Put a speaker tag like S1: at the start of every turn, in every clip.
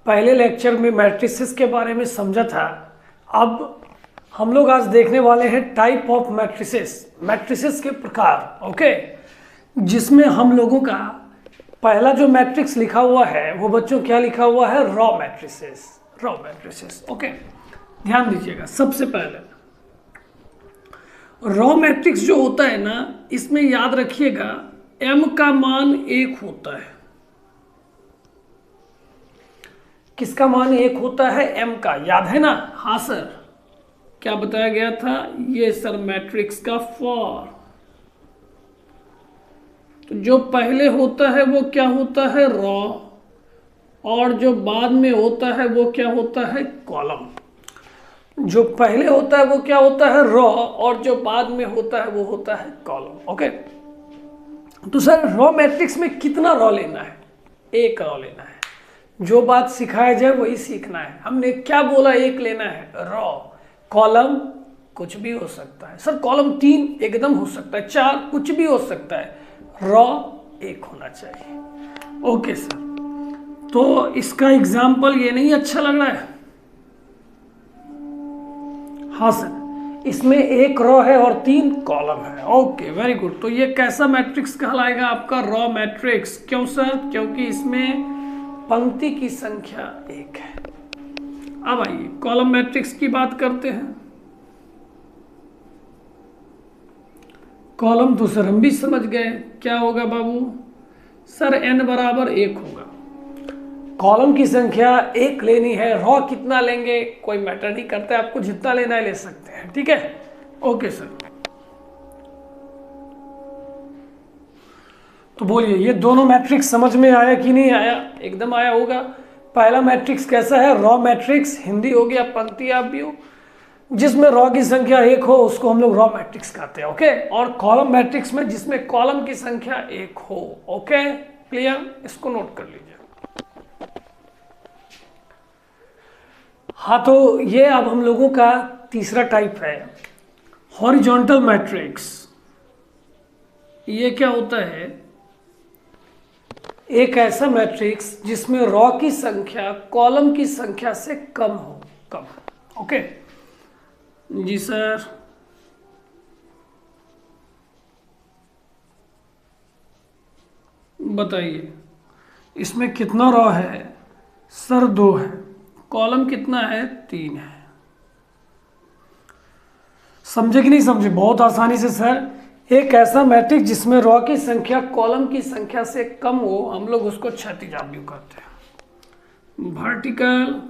S1: पहले लेक्चर में मैट्रिसेस के बारे में समझा था। अब हम लोग आज देखने वाले हैं टाइप ऑफ मैट्रिसेस, मैट्रिसेस के प्रकार। ओके, जिसमें हम लोगों का पहला जो मैट्रिक्स लिखा हुआ है वो बच्चों क्या लिखा हुआ है, raw matrices, raw matrices. Okay, ध्यान दीजिएगा। सबसे पहले रॉ मैट्रिक्स जो होता है ना, इसमें याद रखिएगा m का मान 1 होता है। किसका मान 1 होता है, m का, याद है ना? हाँ सर, क्या बताया गया था? ये सर मैट्रिक्स का फॉर। तो जो पहले होता है वो क्या होता है, रॉ, और जो बाद में होता है वो क्या होता है, कॉलम। जो पहले होता है वो क्या होता है, रॉ, और जो बाद में होता है वो होता है कॉलम। ओके, तो सर रॉ मैट्रिक्स में कितना रॉ लेना है? 1 रॉ लेना है। जो बात सिखाया जाए वही सीखना है। हमने क्या बोला, 1 लेना है रॉ। कॉलम कुछ भी हो सकता है सर, कॉलम 3 एकदम हो सकता है, 4 कुछ भी हो सकता है, रॉ 1 होना चाहिए। ओके सर, तो इसका एग्जाम्पल ये नहीं अच्छा लग रहा है? हाँ सर, इसमें 1 रॉ है और 3 कॉलम है। Okay, very good. तो ये कैसा मैट्रिक्स कहलाएगा आपका, रॉ मैट्रिक्स। क्यों सर? क्योंकि इसमें पंक्ति की संख्या 1 है। अब आइए कॉलम मैट्रिक्स की बात करते हैं। कॉलम तो सर हम भी समझ गए, क्या होगा बाबू? सर n बराबर 1 होगा। कॉलम की संख्या 1 लेनी है, रॉ कितना लेंगे कोई मैटर नहीं करता है, आपको जितना लेना है ले सकते हैं। ठीक है, ओके सर। तो बोलिए, ये दोनों मैट्रिक्स समझ में आया कि नहीं आया? एकदम आया होगा। पहला मैट्रिक्स कैसा है, रॉ मैट्रिक्स, हिंदी हो गया पंक्ति आप भी हो, जिसमें रॉ की संख्या 1 हो उसको हम लोग रॉ मैट्रिक्स कहते हैं। ओके, और कॉलम मैट्रिक्स में जिसमें कॉलम की संख्या 1 हो। Okay, clear? इसको नोट कर लीजिए। हाँ, तो ये अब हम लोगों का तीसरा टाइप है, हॉरिजॉन्टल मैट्रिक्स। ये क्या होता है, एक ऐसा मैट्रिक्स जिसमें रॉ की संख्या कॉलम की संख्या से कम हो, कम। ओके जी सर, बताइए इसमें कितना रॉ है? सर 2 है। कॉलम कितना है? 3 है। समझे कि नहीं समझे? बहुत आसानी से सर, एक ऐसा मैट्रिक्स जिसमें रॉ की संख्या कॉलम की संख्या से कम हो, हम लोग उसको क्षैतिज आव्यूह कहते हैं, वर्टिकल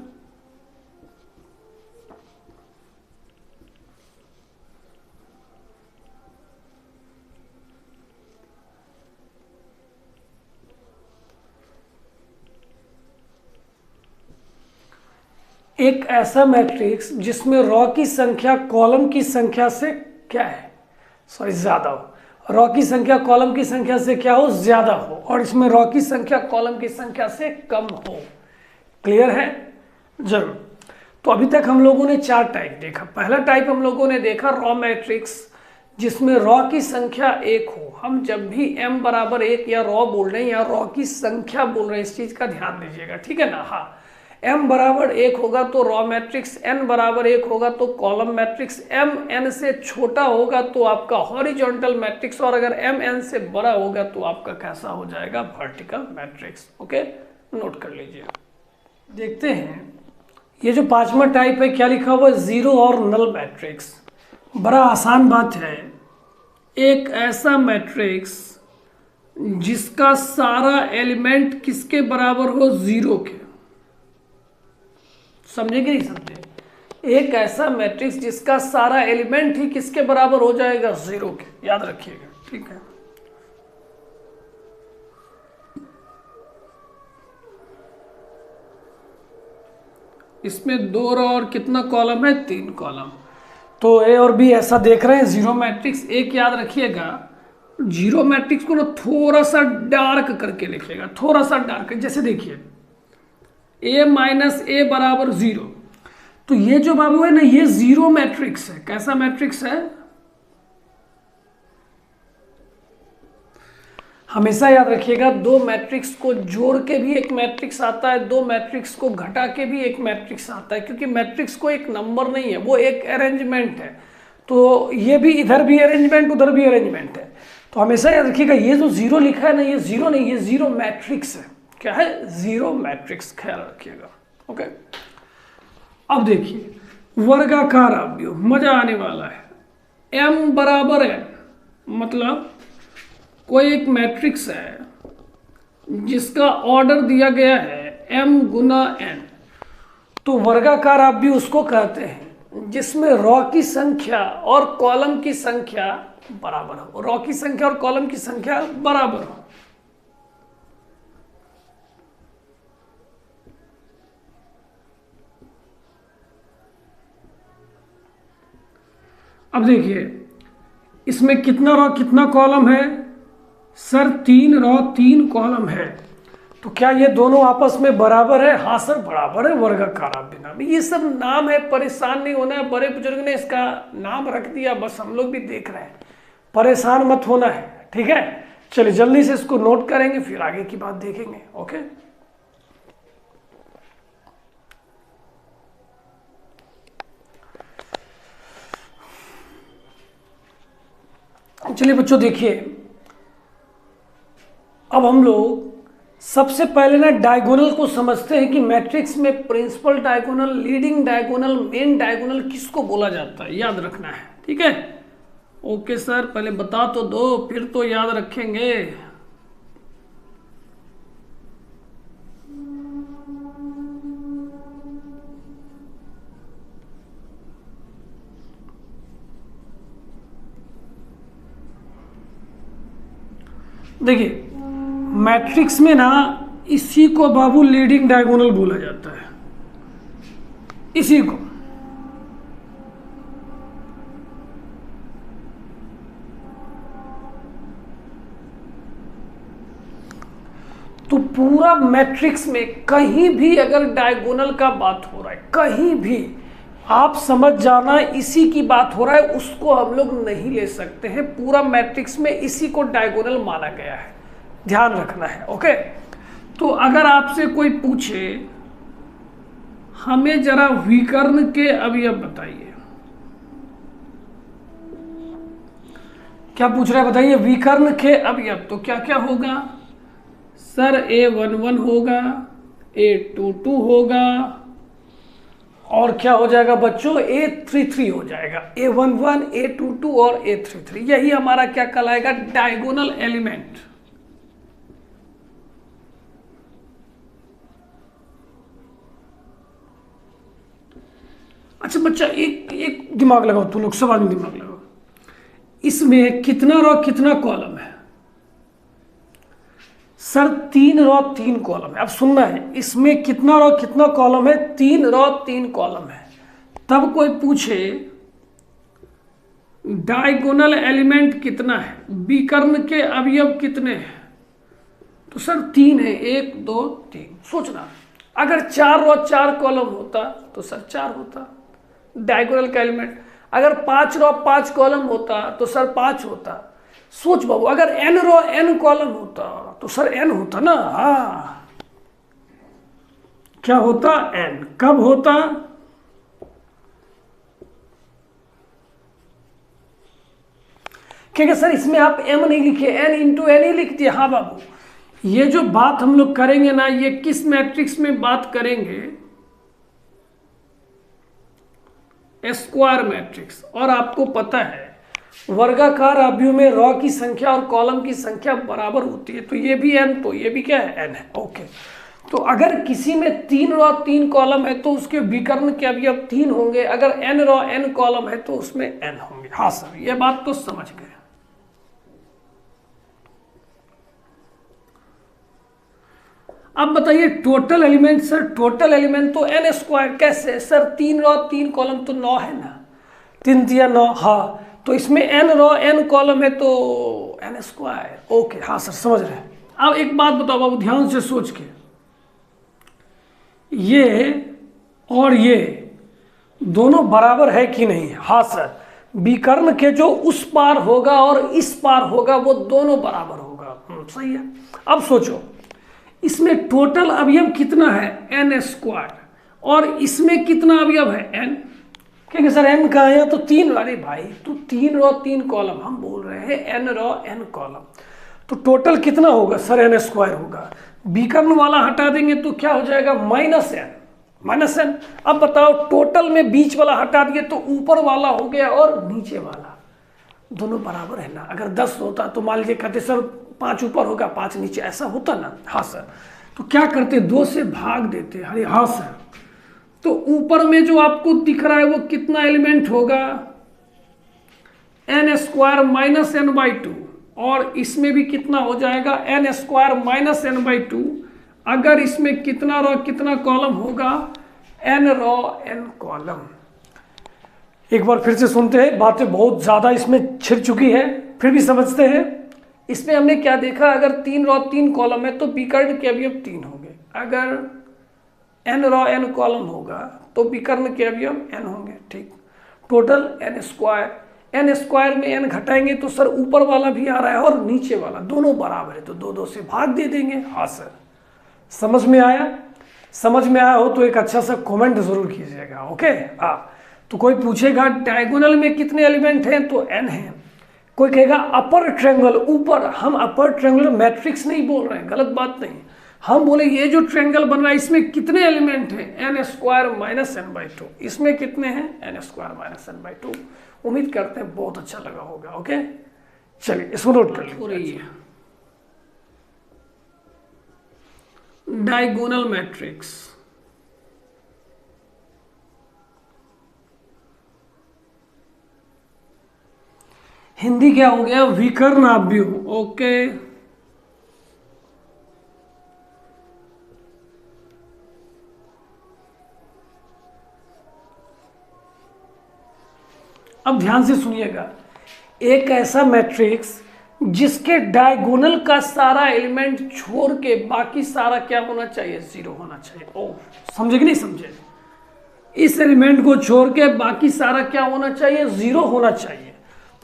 S1: एक ऐसा मैट्रिक्स जिसमें रॉ की संख्या कॉलम की संख्या से क्या है, सॉरी ज्यादा हो। रॉ की संख्या कॉलम की संख्या से क्या हो, ज्यादा हो, और इसमें रॉ की संख्या कॉलम की संख्या से कम हो। क्लियर है? जरूर। तो अभी तक हम लोगों ने 4 टाइप देखा। पहला टाइप हम लोगों ने देखा रॉ मैट्रिक्स जिसमें रॉ की संख्या 1 हो। हम जब भी m बराबर 1 या रॉ बोल रहे हैं या रॉ की संख्या बोल रहे हैं, इस चीज का ध्यान दीजिएगा, ठीक है ना? हाँ, m बराबर 1 होगा तो रॉ मैट्रिक्स, n बराबर 1 होगा तो कॉलम मैट्रिक्स, m n से छोटा होगा तो आपका हॉरिजॉन्टल मैट्रिक्स, और अगर m n से बड़ा होगा तो आपका कैसा हो जाएगा, वर्टिकल मैट्रिक्स। ओके, नोट कर लीजिए। देखते हैं ये जो 5वां टाइप है, क्या लिखा हुआ है, जीरो और नल मैट्रिक्स। बड़ा आसान बात है, एक ऐसा मैट्रिक्स जिसका सारा एलिमेंट किसके बराबर हो, 0 के। समझे कि नहीं समझे? एक ऐसा मैट्रिक्स जिसका सारा एलिमेंट ही किसके बराबर हो जाएगा, 0 के। याद रखिएगा, ठीक है? इसमें 2 रॉ और कितना कॉलम है, 3 कॉलम। तो ए और बी ऐसा देख रहे हैं, जीरो मैट्रिक्स। एक याद रखिएगा, जीरो मैट्रिक्स को ना थोड़ा सा डार्क करके लिखिएगा, थोड़ा सा डार्क। जैसे देखिए a माइनस ए बराबर 0, तो ये जो बाबू है ना, ये जीरो मैट्रिक्स है। कैसा मैट्रिक्स है? हमेशा याद रखिएगा, दो मैट्रिक्स को जोड़ के भी एक मैट्रिक्स आता है, दो मैट्रिक्स को घटा के भी एक मैट्रिक्स आता है, क्योंकि मैट्रिक्स को एक नंबर नहीं है, वो एक अरेंजमेंट है। तो ये भी इधर भी अरेंजमेंट उधर भी अरेंजमेंट है। तो हमेशा याद रखिएगा, ये जो जीरो लिखा है ना, ये जीरो नहीं, ये जीरो मैट्रिक्स है। क्या है? जीरो मैट्रिक्स, ख्याल रखिएगा। ओके, अब देखिए वर्गाकार अवयव, मजा आने वाला है। m बराबर n, मतलब कोई एक मैट्रिक्स है जिसका ऑर्डर दिया गया है m गुना n, तो वर्गाकार अवयव उसको कहते हैं जिसमें रॉ की संख्या और कॉलम की संख्या बराबर हो। रॉ की संख्या और कॉलम की संख्या बराबर हो। अब देखिए इसमें कितना रॉ कितना कॉलम है सर? 3 रॉ 3 कॉलम है। तो क्या ये दोनों आपस में बराबर है? हाँ सर बराबर है। वर्गाकार अवयव नाम, ये सब नाम है, परेशान नहीं होना है। बड़े बुजुर्ग ने इसका नाम रख दिया, बस हम लोग भी देख रहे हैं, परेशान मत होना है। ठीक है, चलिए जल्दी से इसको नोट करेंगे, फिर आगे की बात देखेंगे। ओके, चलिए बच्चों देखिए, अब हम लोग सबसे पहले ना डायगोनल को समझते हैं कि मैट्रिक्स में principal diagonal, leading diagonal, main diagonal किसको बोला जाता है, याद रखना है। ठीक है, ओके सर, पहले बता तो दो, फिर तो याद रखेंगे। देखिए मैट्रिक्स में ना इसी को बाबू लीडिंग डायगोनल बोला जाता है, इसी को। तो पूरा मैट्रिक्स में कहीं भी अगर डायगोनल का बात हो रहा है, कहीं भी आप समझ जाना इसी की बात हो रहा है, उसको हम लोग नहीं ले सकते हैं। पूरा मैट्रिक्स में इसी को डायगोनल माना गया है, ध्यान रखना है। ओके, तो अगर आपसे कोई पूछे हमें जरा विकर्ण के अवयव बताइए, क्या पूछ रहा है बताइए? विकर्ण के अवयव, तो क्या क्या होगा सर? A11 होगा, A22 होगा, और क्या हो जाएगा बच्चों? A33 हो जाएगा। A11, A22 और A33, यही हमारा क्या कहलाएगा? Diagonal element. अच्छा बच्चा, एक दिमाग लगाओ, तुम लोग सब आदमी दिमाग लगाओ। इसमें कितना रॉ कितना कॉलम है सर? 3 रॉ 3 कॉलम है। अब सुनना है, इसमें कितना रॉ कितना कॉलम है? 3 रॉ 3 कॉलम है। तब कोई पूछे डायगोनल एलिमेंट कितना है, विकर्ण के अवयव कितने हैं, तो सर 3 है, 1 2 3। सोचना, अगर 4 रॉ 4 कॉलम होता तो सर 4 होता डायगोनल का एलिमेंट। अगर 5 रॉ 5 कॉलम होता तो सर 5 होता। सोच बाबू, अगर n रॉ n कॉलम होता तो सर n होता ना। हाँ, क्या होता? n। कब होता? क्योंकि सर इसमें आप m नहीं लिखे, n इंटू n ही लिख दिए। हाँ बाबू, ये जो बात हम लोग करेंगे ना, ये किस मैट्रिक्स में बात करेंगे? Square matrix. और आपको पता है वर्गाकार अवयव में रॉ की संख्या और कॉलम की संख्या बराबर होती है, तो ये भी n, तो ये भी क्या है? n है। ओके, तो अगर किसी में 3 रॉ 3 कॉलम है तो उसके विकर्ण के अवयव 3 होंगे। अगर n रॉ n कॉलम है तो उसमें n होंगे। हाँ सर, ये बात तो समझ गए। अब बताइए total element. Sir total element तो n स्क्वायर। कैसे सर? 3 रॉ 3 कॉलम तो 9 है ना, 3 तिया 9। हाँ, तो इसमें n रॉ n कॉलम है तो n स्क्वायर। ओके, हाँ सर समझ रहे हैं। अब एक बात बताओ बाबू, ध्यान से सोच के, ये और ये दोनों बराबर है कि नहीं? हाँ सर, विकर्ण के जो उस पार होगा और इस पार होगा वो दोनों बराबर होगा। जवाब। सही है। अब सोचो इसमें टोटल अवयव कितना है n² और इसमें कितना अवयव है n। कहेंगे सर n कहाँ है, तो 3। अरे भाई तो 3 रो 3 कॉलम, हम बोल रहे हैं n रो n कॉलम, तो टोटल कितना होगा सर n² होगा। विकर्ण वाला हटा देंगे तो क्या हो जाएगा -n। अब बताओ टोटल में बीच वाला हटा दिए तो ऊपर वाला हो गया और नीचे वाला, दोनों बराबर है ना। अगर 10 होता तो मान लीजिए कहते सर 5 ऊपर होगा 5 नीचे, ऐसा होता ना। हाँ सर, तो क्या करते 2 से भाग देते। अरे हाँ सर, तो ऊपर में जो आपको दिख रहा है वो कितना एलिमेंट होगा n² -n/2, और इसमें भी कितना हो जाएगा n² -n/2। अगर इसमें कितना रो कितना कॉलम होगा n रो n कॉलम। एक बार फिर से सुनते हैं, बातें बहुत ज़्यादा इसमें छिड़ चुकी है, फिर भी समझते हैं। इसमें हमने क्या देखा, अगर 3 रो 3 कॉलम है तो विकर्ण के अवयव 3 होंगे। अगर n रो n कॉलम होगा तो विकर्ण के अवयव n होंगे। ठीक, टोटल n² में n घटाएंगे तो सर ऊपर वाला भी आ रहा है और नीचे वाला, दोनों बराबर है तो 2 से भाग दे देंगे। हाँ सर, समझ में आया? समझ में आया हो तो एक अच्छा सा कमेंट जरूर कीजिएगा। ओके। हाँ, तो कोई पूछेगा डायगोनल में कितने एलिमेंट हैं, तो n है। कोई कहेगा अपर ट्रायंगल, ऊपर, हम अपर ट्रायंगुलर मैट्रिक्स नहीं बोल रहे हैं, गलत बात नहीं। हम बोले ये जो ट्रायंगल बन रहा है इसमें कितने एलिमेंट हैं, n² -n/2। इसमें कितने हैं, n² -n/2। उम्मीद करते हैं बहुत अच्छा लगा होगा। ओके, चलिए इसको नोट कर लीजिए। डायगोनल मैट्रिक्स, हिंदी क्या हो गया, विकर्ण अवयव। ओके, अब ध्यान से सुनिएगा, एक ऐसा मैट्रिक्स जिसके डायगोनल का सारा एलिमेंट छोड़ के बाकी सारा क्या होना चाहिए, 0 होना चाहिए। ओह, समझे कि नहीं समझे? इस एलिमेंट को छोड़ के बाकी सारा क्या होना चाहिए, 0 होना चाहिए।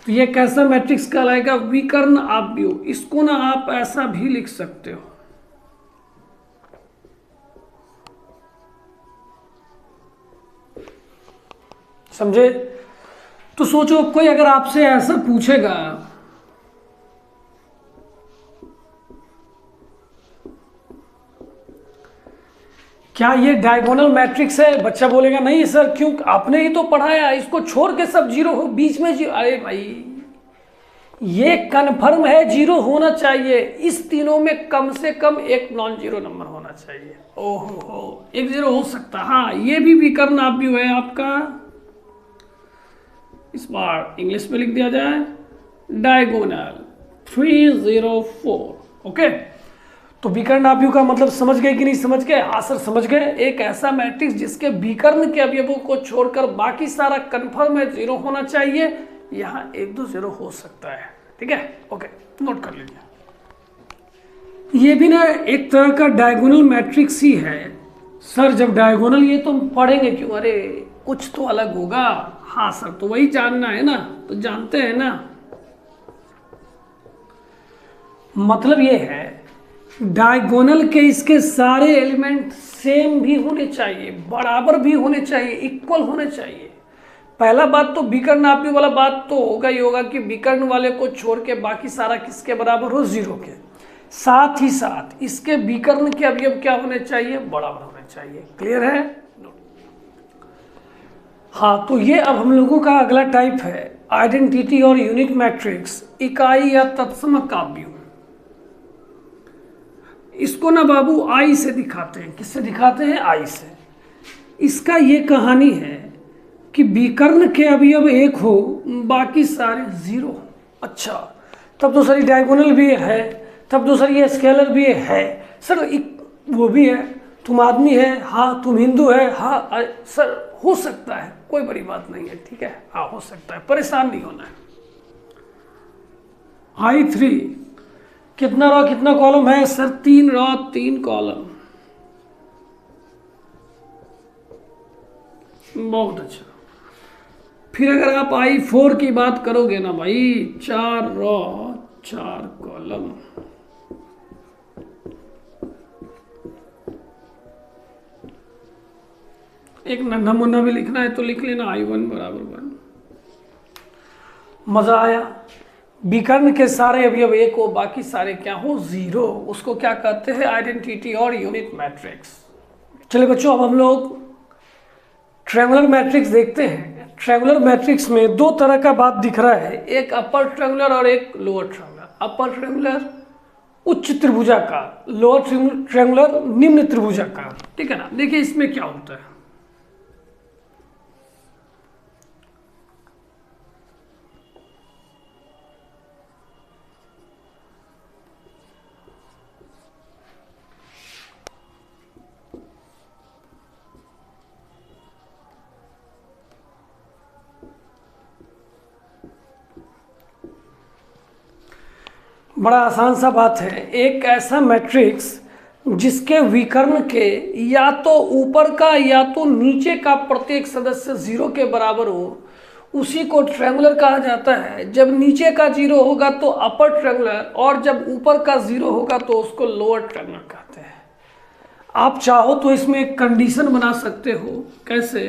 S1: तो ये कैसा मैट्रिक्स कहलाएगा, विकर्ण अवयव। इसको ना आप ऐसा भी लिख सकते हो, समझे? तो सोचो कोई अगर आपसे ऐसा पूछेगा, क्या ये डायगोनल मैट्रिक्स है, बच्चा बोलेगा नहीं सर, क्यों, आपने ही तो पढ़ाया, इसको छोड़ के सब 0 हो, बीच में 0। अरे भाई ये कन्फर्म है 0 होना चाहिए। इस तीनों में कम से कम एक नॉन जीरो नंबर होना चाहिए। ओहो, एक 0 हो सकता। हाँ, ये भी विकर्ण अवयव है आपका। इस बार इंग्लिश में लिख दिया जाए, डायगोनल 304। ओके, तो विकर्ण अवयव का मतलब समझ गए कि नहीं समझ गए? हाँ सर समझ गए। एक ऐसा मैट्रिक्स जिसके विकर्ण के अवयवों को छोड़कर बाकी सारा कन्फर्म है 0 होना चाहिए। यहाँ 1-2 0 हो सकता है। ठीक है, ओके, नोट कर लीजिए। ये भी ना एक तरह का डायगोनल मैट्रिक्स ही है। सर जब डायगोनल ये तो पढ़ेंगे क्यों, अरे कुछ तो अलग होगा। हाँ सर, तो वही जानना है ना, तो जानते हैं ना। मतलब ये है डायगोनल के इसके सारे एलिमेंट सेम भी होने चाहिए, बराबर भी होने चाहिए, इक्वल होने चाहिए। पहला बात तो विकर्ण अवयव वाला बात तो होगा ही होगा कि विकर्ण वाले को छोड़ के बाकी सारा किसके बराबर हो, 0 के। साथ ही साथ इसके विकर्ण के अवयव क्या होने चाहिए, बराबर होने चाहिए। क्लियर है? हाँ, तो ये अब हम लोगों का अगला टाइप है आइडेंटिटी और यूनिट मैट्रिक्स, इकाई या तत्सम अवयव। इसको ना बाबू आई से दिखाते हैं। किससे दिखाते हैं? आई से। इसका ये कहानी है कि विकर्ण के अवयव 1 हो, बाकी सारे 0। अच्छा, तब तो सर डायगोनल भी है, तब तो सर ये स्केलर भी है। सर वो भी है, तुम आदमी है, हाँ तुम हिंदू है, हाँ सर हो सकता है, कोई बड़ी बात नहीं है। ठीक है, हाँ हो सकता है, परेशान नहीं होना है। I3 कितना रो कितना कॉलम है सर? 3 रो 3 कॉलम। बहुत अच्छा। फिर अगर आप I4 की बात करोगे ना भाई, 4 रो 4 कॉलम। एक नमूना भी लिखना है तो लिख लेना I1 बराबर 1। मजा आया। विकर्ण के सारे अवयव एक हो, बाकी सारे क्या हो, जीरो, उसको क्या कहते हैं, आइडेंटिटी और यूनिट मैट्रिक्स। चलिए बच्चों, अब हम लोग ट्रायंगुलर मैट्रिक्स देखते हैं। ट्रायंगुलर मैट्रिक्स में दो तरह का बात दिख रहा है, एक अपर ट्रायंगुलर और एक लोअर ट्रायंगुलर। अपर ट्रायंगुलर उच्च त्रिभुजाकार, लोअर ट्रायंगुलर निम्न त्रिभुजाकार, ठीक है ना। देखिए इसमें क्या होता है, बड़ा आसान सा बात है। एक ऐसा मैट्रिक्स जिसके विकर्ण के या तो ऊपर का या तो नीचे का प्रत्येक सदस्य जीरो के बराबर हो, उसी को ट्रायंगुलर कहा जाता है। जब नीचे का जीरो होगा तो अपर ट्रायंगुलर, और जब ऊपर का जीरो होगा तो उसको लोअर ट्रायंगुलर कहते हैं। आप चाहो तो इसमें एक कंडीशन बना सकते हो, कैसे,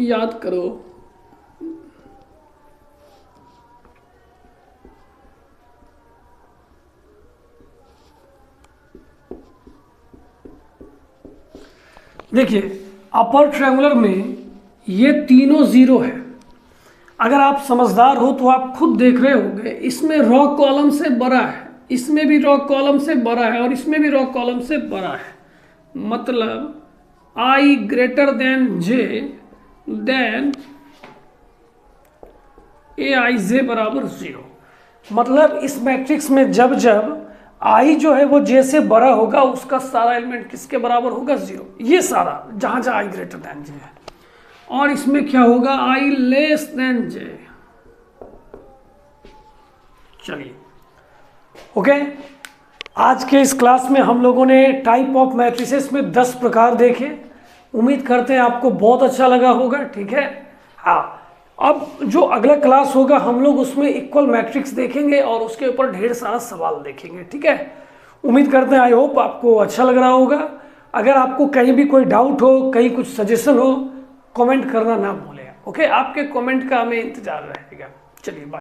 S1: याद करो। देखिए अपर ट्रायंगुलर में ये तीनों जीरो है। अगर आप समझदार हो तो आप खुद देख रहे होंगे, इसमें रॉ कॉलम से बड़ा है, इसमें भी रॉ कॉलम से बड़ा है, और इसमें भी रॉ कॉलम से बड़ा है। मतलब I greater than J then Aij बराबर जीरो। मतलब इस मैट्रिक्स में जब जब I जो है वो J से बड़ा होगा, उसका सारा एलिमेंट किसके बराबर होगा, जीरो। ये सारा जहां जहां I ग्रेटर देन J है। और इसमें क्या होगा, I लेस देन J। चलिए ओके, आज के इस क्लास में हम लोगों ने टाइप ऑफ मैट्रिसेस में 10 प्रकार देखे। उम्मीद करते हैं आपको बहुत अच्छा लगा होगा, ठीक है। हाँ, अब जो अगला क्लास होगा हम लोग उसमें इक्वल मैट्रिक्स देखेंगे और उसके ऊपर ढेर सारा सवाल देखेंगे, ठीक है। उम्मीद करते हैं, आई होप आपको अच्छा लग रहा होगा। अगर आपको कहीं भी कोई डाउट हो, कहीं कुछ सजेशन हो, कमेंट करना ना भूलें। ओके, आपके कमेंट का हमें इंतजार रहेगा। चलिए बाय।